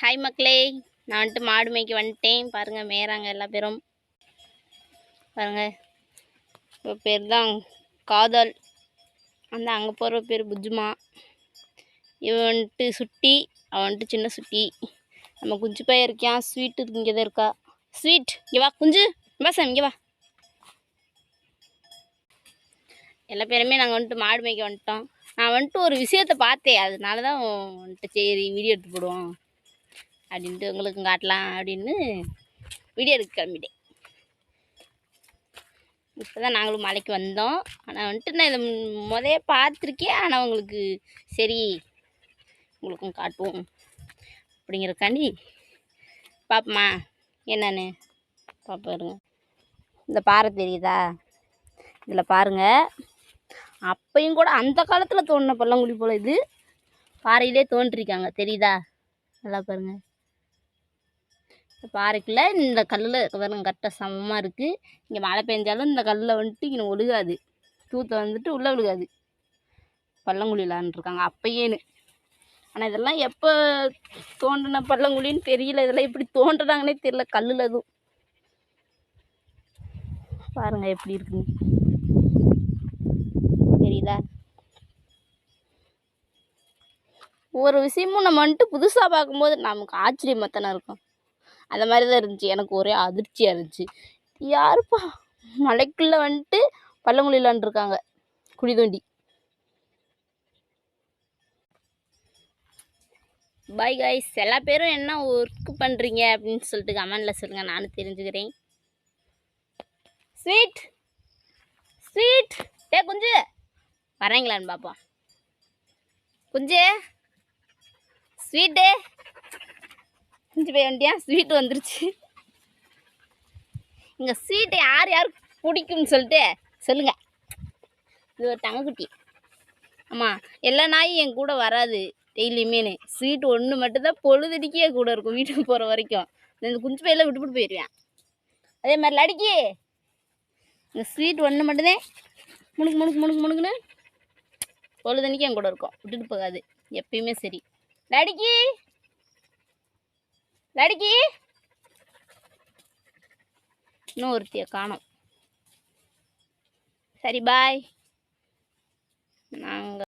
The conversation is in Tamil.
ஹாய் மக்களே, நான் வந்துட்டு மாடு மேய்க்க வந்துட்டேன். பாருங்கள் மேயறாங்க எல்லா பேரும். பாருங்கள், இப்போ பேர் தான் காதல். அந்த அங்கே போகிற பேர் புஜ்ஜுமா. இவன் வந்துட்டு சுட்டி, அவன் வந்துட்டு சின்ன சுட்டி. நம்ம குஞ்சு பையன் இருக்கான். ஸ்வீட்டு இங்கே தான் இருக்கா. ஸ்வீட் இங்கே வா, குஞ்சு வா சார், இங்கே வா. எல்லா பேருமே நாங்கள் வந்துட்டு மாடு மேய்க்க வந்துட்டோம். நான் வந்துட்டு ஒரு விஷயத்தை பார்த்தேன், அதனால தான் வந்துட்டு சரி வீடியோ எடுத்து போடுவோம் அப்படின்ட்டு உங்களுக்கு காட்டலாம் அப்படின்னு வீடியோ எடுக்க கிளம்பிட்டேன். இப்போ தான் நாங்களும் மலைக்கு வந்தோம். ஆனால் வந்துட்டு நான் இதை முதைய பார்த்துருக்கேன். ஆனால் உங்களுக்கு சரி உங்களுக்கும் காட்டுவோம் அப்படிங்கிறக்காண்டி பார்ப்போமா என்னன்னு பார்ப்பாருங்க. இந்த பாறை தெரியுதா? இதில் பாருங்கள், அப்பையும் கூட அந்த காலத்தில் தோண்டின பள்ளங்குழி போல் இது பாறையிலே தோன்றிருக்காங்க. தெரியுதா? நல்லா பாருங்கள். இந்த பாறைக்குள்ளே இந்த கல்லில் பாருங்க கரெக்டாக சமமாக இருக்குது. இங்கே மழை பெஞ்சாலும் இந்த கல்லில் வந்துட்டு இங்கே ஒழுகாது, தூத்தை வந்துட்டு உள்ளே விழுகாது. பள்ளங்குழிலான்ருக்காங்க அப்பயேன்னு. ஆனால் இதெல்லாம் எப்போ தோண்டின பள்ளங்குழின்னு தெரியல. இதெல்லாம் எப்படி தோன்றுனாங்கன்னே தெரியல. கல்லில் எதுவும் பாருங்கள் எப்படி இருக்குன்னு தெரியுதா? ஒவ்வொரு விஷயமும் நம்ம வந்துட்டு புதுசாக பார்க்கும்போது நமக்கு ஆச்சரியமாக தானே இருக்கும். அந்த மாதிரி தான் இருந்துச்சு. எனக்கு ஒரே அதிர்ச்சியாக இருந்துச்சு. யாருப்பா மலைக்குள்ளே வந்துட்டு பள்ளங்குழிலான்ருக்காங்க குழி தோண்டி. பாய் கைஸ், எல்லா பேரும் என்ன ஒர்க்கு பண்ணுறீங்க அப்படின்னு சொல்லிட்டு கமெண்டில் சொல்லுங்கள், நானும் தெரிஞ்சுக்கிறேன். ஸ்வீட் ஸ்வீட் டே குஞ்சு வரீங்களான்னு பார்ப்போம். குஞ்சு ஸ்வீட்டு குஞ்சு போய் வண்டியா ஸ்வீட் வந்துருச்சு. இங்கே ஸ்வீட்டை யார் யாருக்கு பிடிக்கும்னு சொல்லிட்டு சொல்லுங்கள். இது ஒரு தங்கக்குட்டி. ஆமாம், எல்லா நாயும் என் கூட வராது டெய்லியுமே. ஸ்வீட் ஒன்று மட்டும்தான் பொழுதுடிக்கே கூட இருக்கும் வீட்டுக்கு போகிற வரைக்கும். இந்த குஞ்சு பையில விட்டுவிட்டு போயிடுவேன். அதே மாதிரி லடிக்கி இந்த ஸ்வீட் ஒன்று மட்டும்தான் முணுக்கு முணுக்கு முணுக்கு முணுக்குன்னு பொழுதுனிக்கு என் கூட இருக்கும், விட்டுட்டு போகாது எப்பயுமே. சரி லடிக்கி லடிக்கி இன்னும் ஒருத்தியை காணோம். சரி பாய். நாங்கள்